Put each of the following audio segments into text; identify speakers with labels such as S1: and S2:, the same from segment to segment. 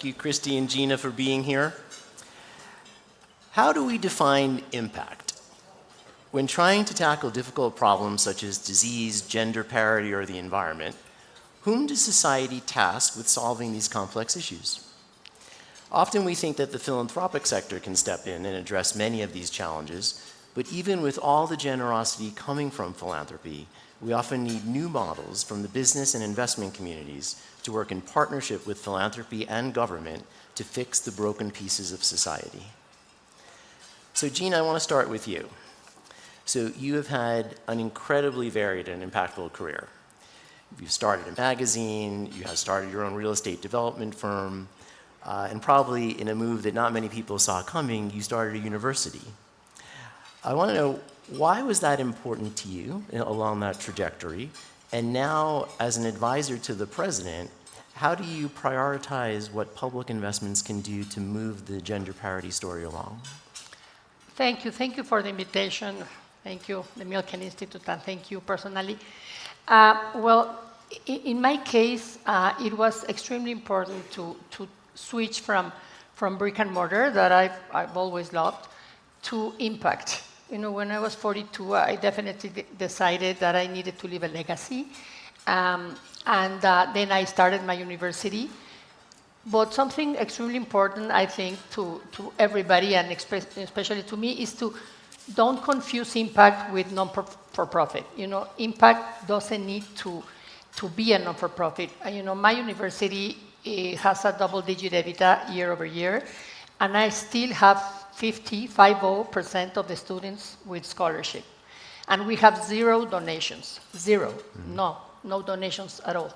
S1: Thank you, Christy and Gina, for being here. How do we define impact? When trying to tackle difficult problems such as disease, gender parity, or the environment, whom does society task with solving these complex issues? Often we think that the philanthropic sector can step in and address many of these challenges, but even with all the generosity coming from philanthropy, we often need new models from the business and investment communities to work in partnership with philanthropy and government to fix the broken pieces of society. So Gina, I want to start with you. So you have had an incredibly varied and impactful career. You've started a magazine, you have started your own real estate development firm, and probably in a move that not many people saw coming, you started a university. I want to know, why was that important to you along that trajectory? And now, as an advisor to the president, how do you prioritize what public investments can do to move the gender parity story along?
S2: Thank you. Thank you for the invitation. Thank you, the Milken Institute, and thank you personally. Well, in my case, it was extremely important to switch from brick and mortar that I've always loved to impact. You know, when I was 42, I definitely decided that I needed to leave a legacy. And then I started my university. But something extremely important, I think, to everybody, and especially to me, is to don't confuse impact with non-for-profit. You know, impact doesn't need to be a non-for-profit. You know, my university has a double-digit EBITDA year over year, and I still have 50% of the students with scholarship. And we have zero donations, zero, no donations at all.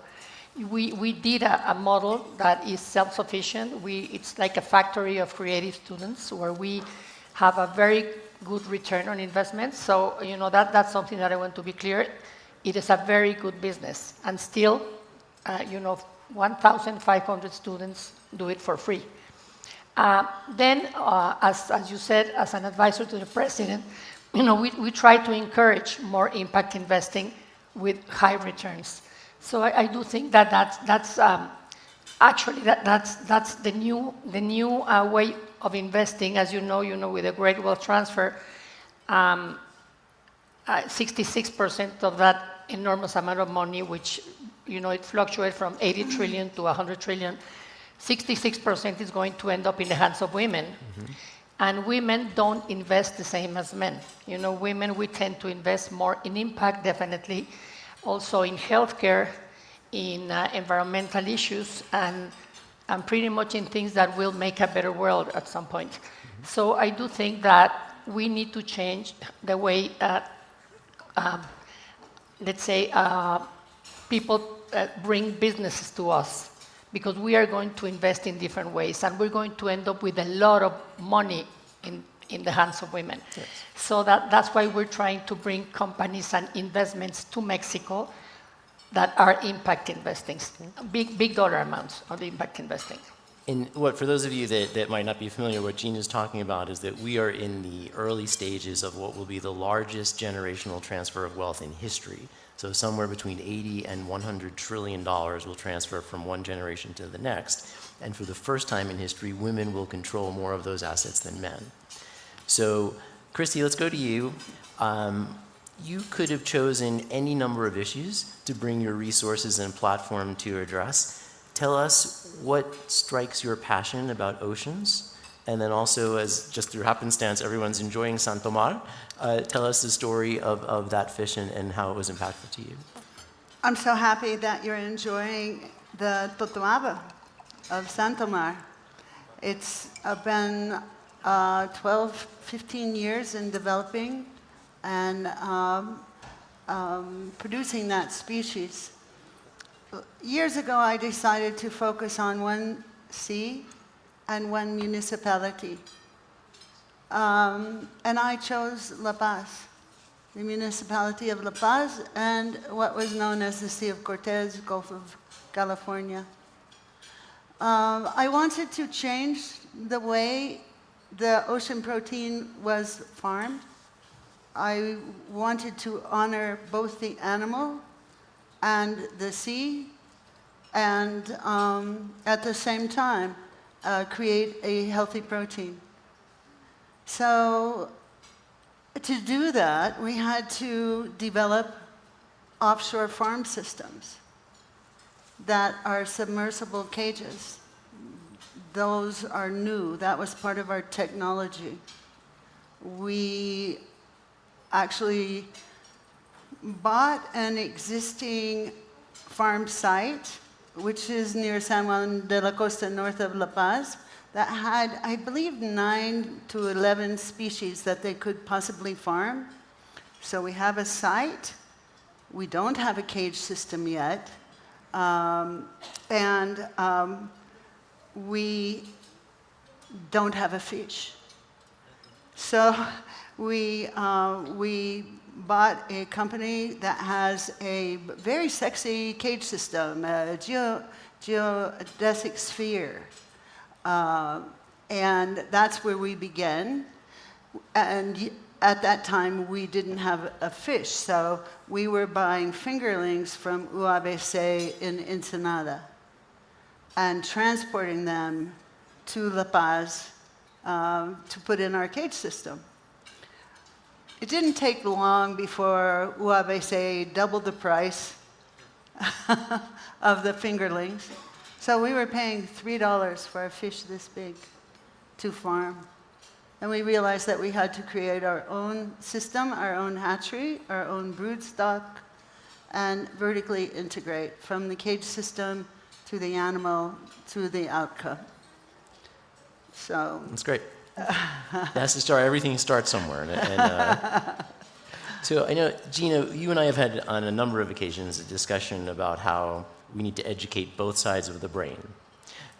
S2: We did a model that is self-sufficient. It's like a factory of creative students where we have a very good return on investment. So, you know, that's something that I want to be clear. It is a very good business. And still, you know, 1,500 students do it for free. Then, as you said, as an advisor to the president, you know, we try to encourage more impact investing with high returns. So I do think that that's actually the new way of investing. As you know, with a great wealth transfer, 66% of that enormous amount of money, which it fluctuates from 80 trillion to 100 trillion. 66% is going to end up in the hands of women. Mm-hmm. And women don't invest the same as men. Women, we tend to invest more in impact, definitely, also in healthcare, in environmental issues, and pretty much in things that will make a better world at some point. Mm-hmm. So I do think that we need to change the way, let's say, people bring businesses to us, because we are going to invest in different ways, and we're going to end up with a lot of money in the hands of women. Yes. So that's why we're trying to bring companies and investments to Mexico that are impact investing, big dollar amounts of impact investing.
S1: And for those of you that might not be familiar, what Gina's talking about is that we are in the early stages of what will be the largest generational transfer of wealth in history. So somewhere between 80 and 100 trillion dollars will transfer from one generation to the next. And for the first time in history, women will control more of those assets than men. So, Christy, let's go to you. You could have chosen any number of issues to bring your resources and platform to address. Tell us what strikes your passion about oceans, and then also, as just through happenstance, everyone's enjoying San Tomar. Tell us the story of that fish and how it was impactful to you.
S3: I'm so happy that you're enjoying the totoaba of San Tomar. It's been 12, 15 years in developing and producing that species. Years ago, I decided to focus on one sea and one municipality. And I chose La Paz, the municipality of La Paz, and what was known as the Sea of Cortez, Gulf of California. I wanted to change the way the ocean protein was farmed. I wanted to honor both the animal and the sea, and at the same time, create a healthy protein. So to do that, we had to develop offshore farm systems that are submersible cages. Those are new. That was part of our technology. We actually bought an existing farm site, which is near San Juan de la Costa, north of La Paz, that had, I believe, 9 to 11 species that they could possibly farm. So we have a site. We don't have a cage system yet. We don't have a fish. So we bought a company that has a very sexy cage system, a geodesic sphere. And that's where we began. And at that time, we didn't have a fish, so we were buying fingerlings from UABC in Ensenada and transporting them to La Paz to put in our cage system. It didn't take long before UABC doubled the price of the fingerlings. So we were paying $3 for a fish this big to farm. And we realized that we had to create our own system, our own hatchery, our own brood stock, and vertically integrate from the cage system to the animal to the outcome. So
S1: that's great. That's the start. Everything starts somewhere. So I know, Gina, you and I have had on a number of occasions a discussion about how we need to educate both sides of the brain,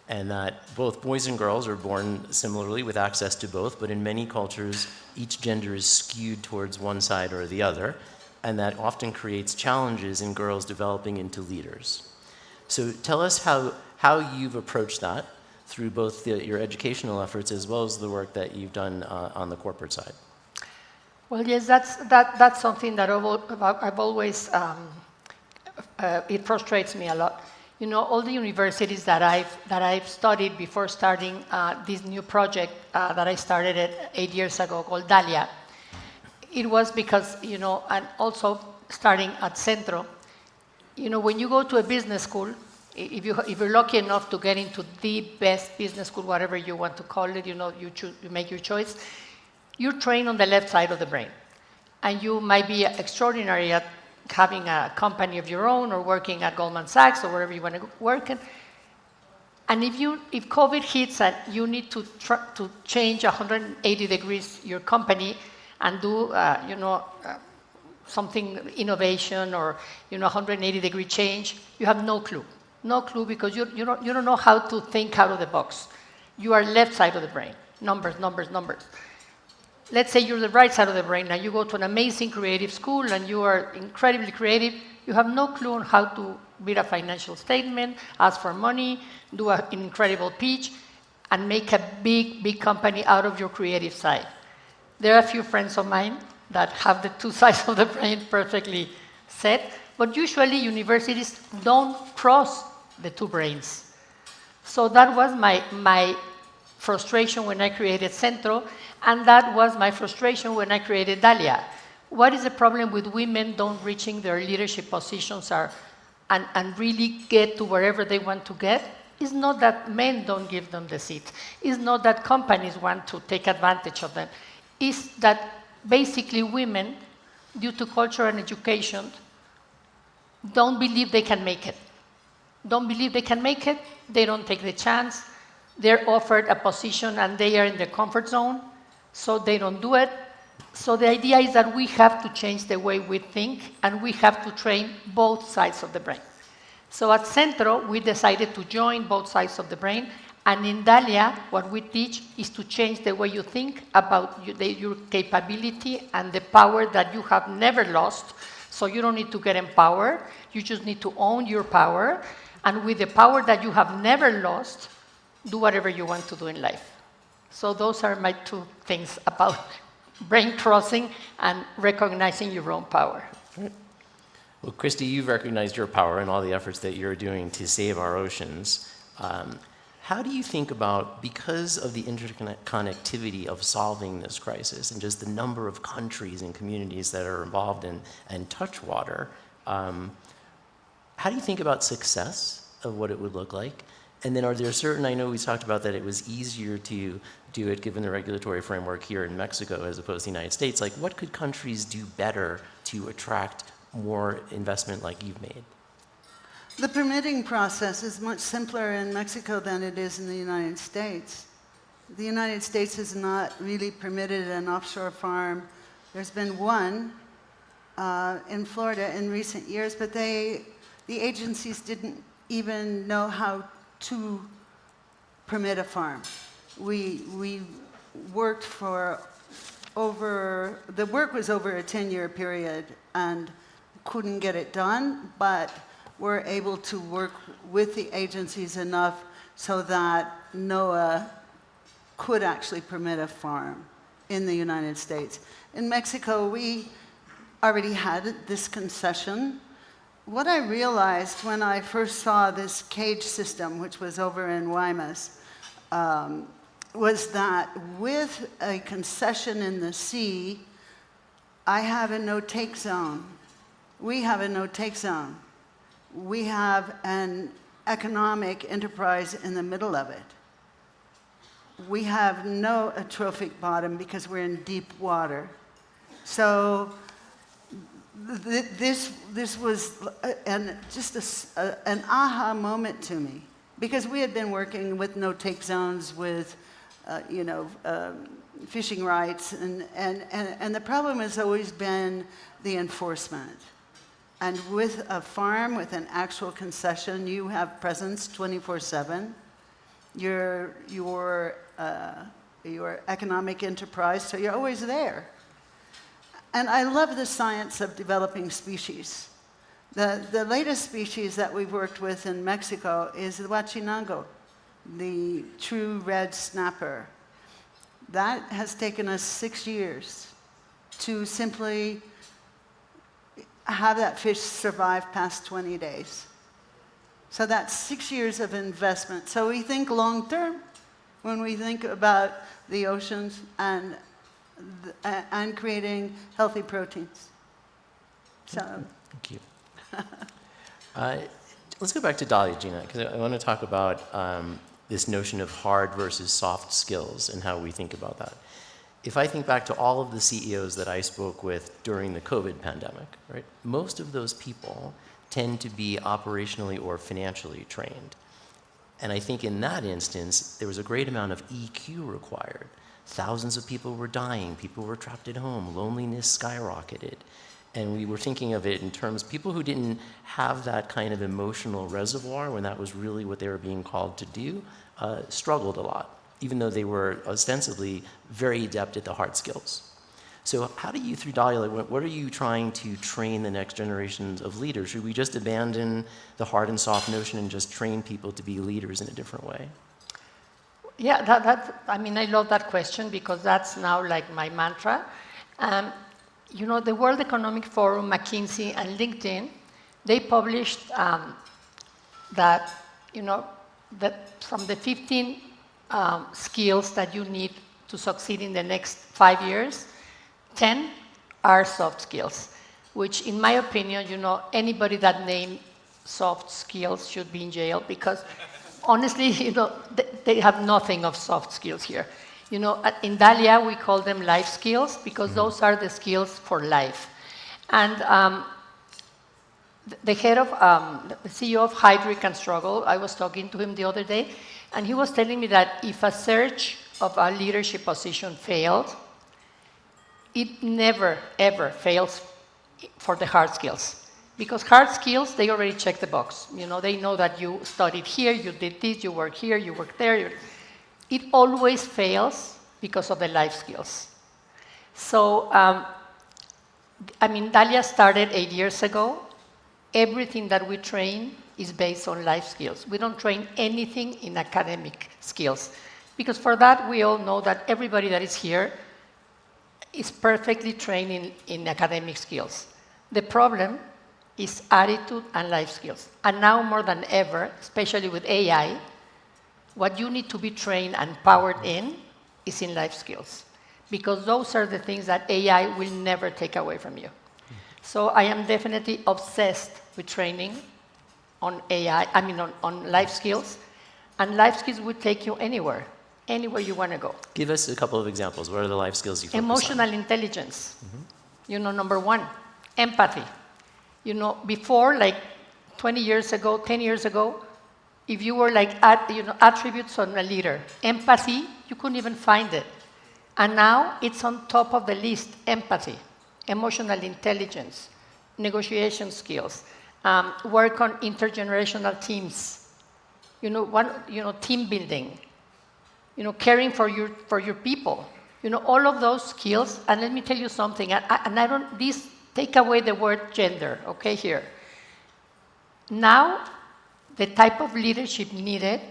S1: and that both boys and girls are born similarly with access to both, but in many cultures, each gender is skewed towards one side or the other, and that often creates challenges in girls developing into leaders. So tell us how you've approached that through both your educational efforts as well as the work that you've done on the corporate side.
S2: Well, yes, that's something that I've always, it frustrates me a lot. You know, all the universities that I've studied before starting this new project that I started 8 years ago called Dalia, it was because, you know, and also starting at Centro, you know, when you go to a business school, if you're lucky enough to get into the best business school, whatever you want to call it, you know, you make your choice, you're trained on the left side of the brain. And you might be extraordinary at having a company of your own or working at Goldman Sachs or wherever you want to work. And if COVID hits and you need to change 180 degrees your company and do, something innovation or, 180-degree change, you have no clue. No clue because you don't know how to think out of the box. You are left side of the brain. Numbers, numbers, numbers. Let's say you're the right side of the brain and you go to an amazing creative school and you are incredibly creative. You have no clue on how to read a financial statement, ask for money, do an incredible pitch, and make a big, big company out of your creative side. There are a few friends of mine that have the two sides of the brain perfectly set, but usually universities don't cross the two brains. So that was my frustration when I created Centro, and that was my frustration when I created Dalia. What is the problem with women don't reaching their leadership positions and really get to wherever they want to get? It's not that men don't give them the seat. It's not that companies want to take advantage of them. It's that basically women, due to culture and education, don't believe they can make it. Don't believe they can make it. They don't take the chance. They're offered a position and they are in the comfort zone, so they don't do it. So the idea is that we have to change the way we think and we have to train both sides of the brain. So at Centro, we decided to join both sides of the brain, and in Dalia, what we teach is to change the way you think about your capability and the power that you have never lost. So you don't need to get empowered, you just need to own your power, and with the power that you have never lost, do whatever you want to do in life. So those are my two things about brain crossing and recognizing your own power.
S1: Right. Well, Christy, you've recognized your power and all the efforts that you're doing to save our oceans. how do you think about, because of the interconnectivity of solving this crisis and just the number of countries and communities that are involved in and touch water, how do you think about success of what it would look like? And then are there certain, I know we talked about that it was easier to do it given the regulatory framework here in Mexico as opposed to the United States. Like, what could countries do better to attract more investment like you've made?
S3: The permitting process is much simpler in Mexico than it is in the United States. The United States has not really permitted an offshore farm. There's been one in Florida in recent years, but the agencies didn't even know how to permit a farm. We worked for the work was over a 10-year period and couldn't get it done, but were able to work with the agencies enough so that NOAA could actually permit a farm in the United States. In Mexico, we already had this concession. What I realized when I first saw this cage system, which was over in Guaymas, was that with a concession in the sea, I have a no-take zone. We have a no-take zone. We have an economic enterprise in the middle of it. We have no atrophic bottom because we're in deep water. So this was just an aha moment to me, because we had been working with no-take zones with fishing rights, and the problem has always been the enforcement. And with a farm, with an actual concession, you have presence 24/7. Your economic enterprise, so you're always there. And I love the science of developing species. The latest species that we've worked with in Mexico is the huachinango, the true red snapper. That has taken us 6 years to simply have that fish survive past 20 days. So that's 6 years of investment. So we think long term when we think about the oceans and creating healthy proteins. So.
S1: Thank you. Let's go back to Dalia, Gina, because I want to talk about this notion of hard versus soft skills and how we think about that. If I think back to all of the CEOs that I spoke with during the COVID pandemic, right, most of those people tend to be operationally or financially trained. And I think in that instance, there was a great amount of EQ required. Thousands of people were dying, people were trapped at home, loneliness skyrocketed. And we were thinking of it in terms of people who didn't have that kind of emotional reservoir when that was really what they were being called to do, struggled a lot, even though they were ostensibly very adept at the hard skills. So how do you, through Dalia, what are you trying to train the next generations of leaders? Should we just abandon the hard and soft notion and just train people to be leaders in a different way?
S2: Yeah, I love that question, because that's now like my mantra. The World Economic Forum, McKinsey, and LinkedIn, they published that from the 15 skills that you need to succeed in the next 5 years, 10 are soft skills, which in my opinion, anybody that named soft skills should be in jail, because honestly, they have nothing of soft skills here. In Dalia, we call them life skills, because those are the skills for life. And the head of, the CEO of Hydric and Struggle, I was talking to him the other day, and he was telling me that if a search of a leadership position failed, it never, ever fails for the hard skills. Because hard skills, they already check the box. They know that you studied here, you did this, you work here, you work there. It always fails because of the life skills. So, Dalia started 8 years ago. Everything that we train is based on life skills. We don't train anything in academic skills, because for that, we all know that everybody that is here is perfectly trained in academic skills. The problem is attitude and life skills. And now more than ever, especially with AI, what you need to be trained and powered in is in life skills, because those are the things that AI will never take away from you. So I am definitely obsessed with training on AI, on life skills, and life skills will take you anywhere you want to go.
S1: Give us a couple of examples. What are the life skills you focus on?
S2: Emotional intelligence. Number one, empathy. Before, like 20 years ago, 10 years ago, if you were like attributes on a leader, empathy, you couldn't even find it. And now it's on top of the list: empathy, emotional intelligence, negotiation skills, work on intergenerational teams, team building, caring for your people, all of those skills. And let me tell you something, take away the word gender, okay, here. Now, the type of leadership needed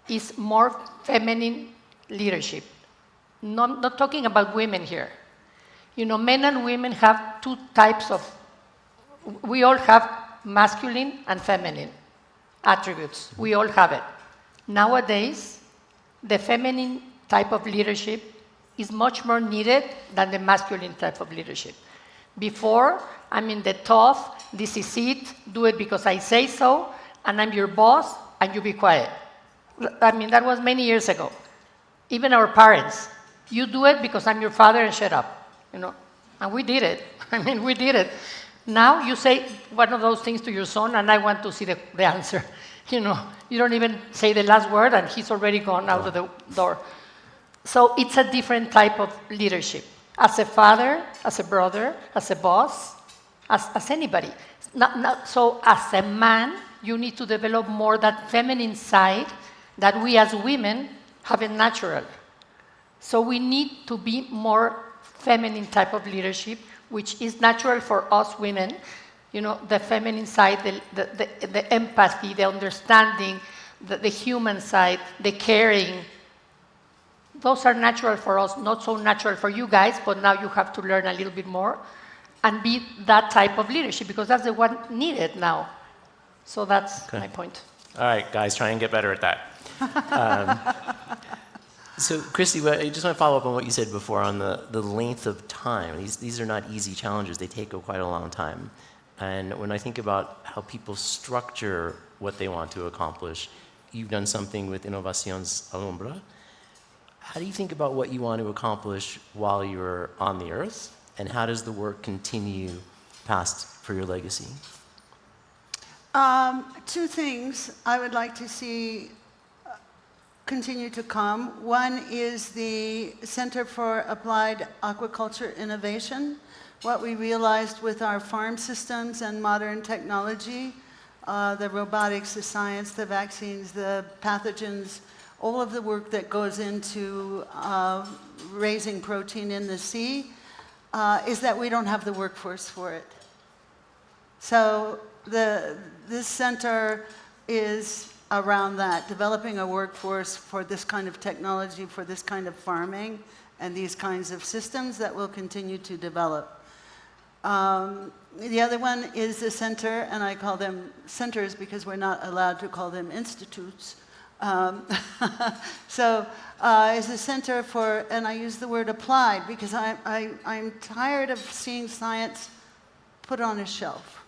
S2: is more feminine leadership. Not talking about women here. Men and women have two types of, we all have masculine and feminine attributes. We all have it. Nowadays, the feminine type of leadership is much more needed than the masculine type of leadership. Before, the tough, this is it, do it because I say so, and I'm your boss, and you be quiet. That was many years ago. Even our parents, you do it because I'm your father and shut up, And we did it. We did it. Now you say one of those things to your son, and I want to see the answer. You don't even say the last word, and he's already gone out of the door. So it's a different type of leadership. As a father, as a brother, as a boss, as anybody. So as a man, you need to develop more that feminine side that we as women have in natural. So we need to be more feminine type of leadership, which is natural for us women. The feminine side, the empathy, the understanding, the human side, the caring. Those are natural for us, not so natural for you guys, but now you have to learn a little bit more and be that type of leadership, because that's the one needed now. So that's my point.
S1: All right, guys, try and get better at that. So, Christy, I just want to follow up on what you said before on the length of time. These are not easy challenges. They take quite a long time. And when I think about how people structure what they want to accomplish, you've done something with Innovacion's iAlumbra. How do you think about what you want to accomplish while you're on the earth? And how does the work continue past for your legacy?
S3: Two things I would like to see continue to come. One is the Center for Applied Aquaculture Innovation. What we realized with our farm systems and modern technology, the robotics, the science, the vaccines, the pathogens, all of the work that goes into raising protein in the sea, is that we don't have the workforce for it. So this center is around that, developing a workforce for this kind of technology, for this kind of farming, and these kinds of systems that will continue to develop. The other one is the center, and I call them centers because we're not allowed to call them institutes. So is a center for, and I use the word applied because I'm tired of seeing science put on a shelf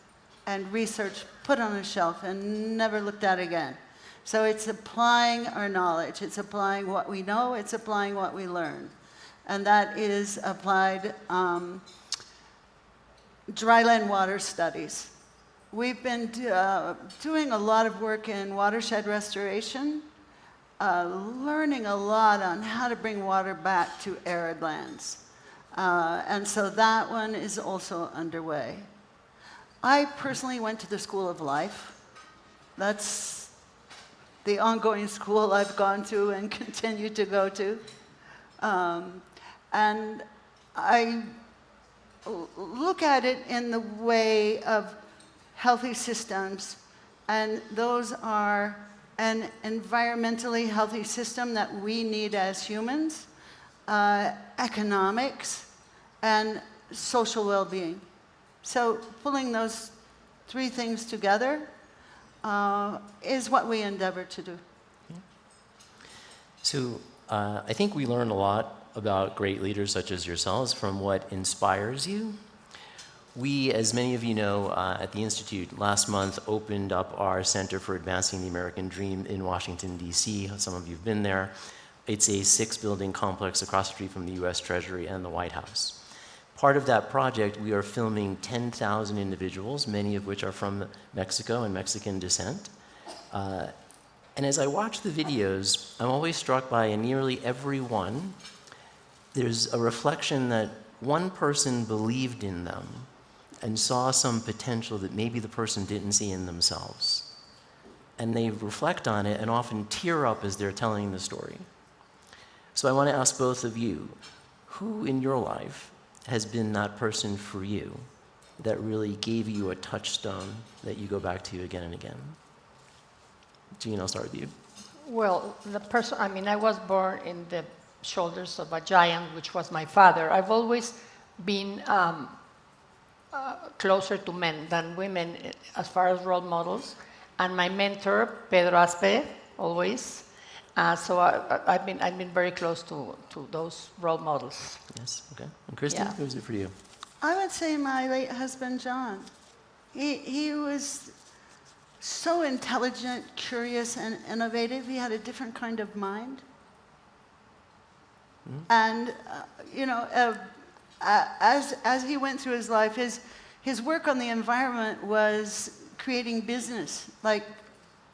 S3: and research put on a shelf and never looked at again. So it's applying our knowledge, it's applying what we know, it's applying what we learn. And that is applied dryland water studies. We've been doing a lot of work in watershed restoration, learning a lot on how to bring water back to arid lands. And so that one is also underway. I personally went to the School of Life. That's the ongoing school I've gone to and continue to go to. And I look at it in the way of healthy systems, and those are an environmentally healthy system that we need as humans, economics, and social well-being. So pulling those three things together is what we endeavor to do.
S1: So I think we learn a lot about great leaders such as yourselves from what inspires you. We, as many of you know, at the Institute last month opened up our Center for Advancing the American Dream in Washington, D.C. Some of you have been there. It's a 6-building complex across the street from the U.S. Treasury and the White House. Part of that project, we are filming 10,000 individuals, many of which are from Mexico and Mexican descent. And as I watch the videos, I'm always struck by, in nearly every one, there's a reflection that one person believed in them and saw some potential that maybe the person didn't see in themselves. And they reflect on it and often tear up as they're telling the story. So I want to ask both of you, who in your life has been that person for you that really gave you a touchstone that you go back to again and again? Gina, I'll start with you.
S2: Well, I was born in the shoulders of a giant, which was my father. I've always been closer to men than women as far as role models. And my mentor, Pedro Aspe, always. So I've been very close to those role models.
S1: Yes, okay. And Christy,
S2: Yeah.
S1: who is it for you?
S3: I would say my late husband, John. He was so intelligent, curious, and innovative. He had a different kind of mind. Mm-hmm. And, as he went through his life, his work on the environment was creating business, like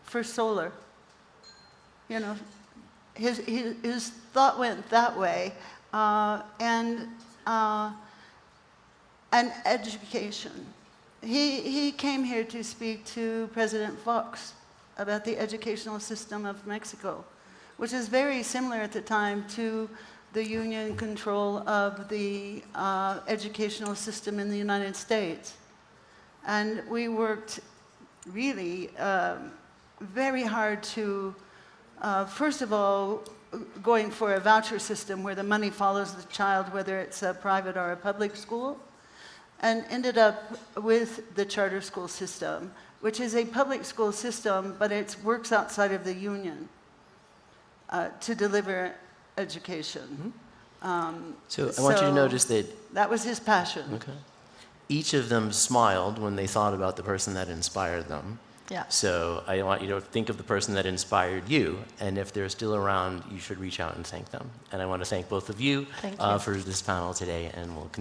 S3: for solar. His thought went that way, and education. He came here to speak to President Fox about the educational system of Mexico, which is very similar at the time to the union control of the educational system in the United States. And we worked really very hard to, first of all, going for a voucher system where the money follows the child, whether it's a private or a public school, and ended up with the charter school system, which is a public school system, but it works outside of the union to deliver education.
S1: Mm-hmm. So I want you to notice that...
S3: That was his passion.
S1: Okay. Each of them smiled when they thought about the person that inspired them.
S2: Yeah.
S1: So I want you to think of the person that inspired you, and if they're still around, you should reach out and thank them. And I want to thank both of you,
S2: Thank you.
S1: For this panel today, and we'll continue.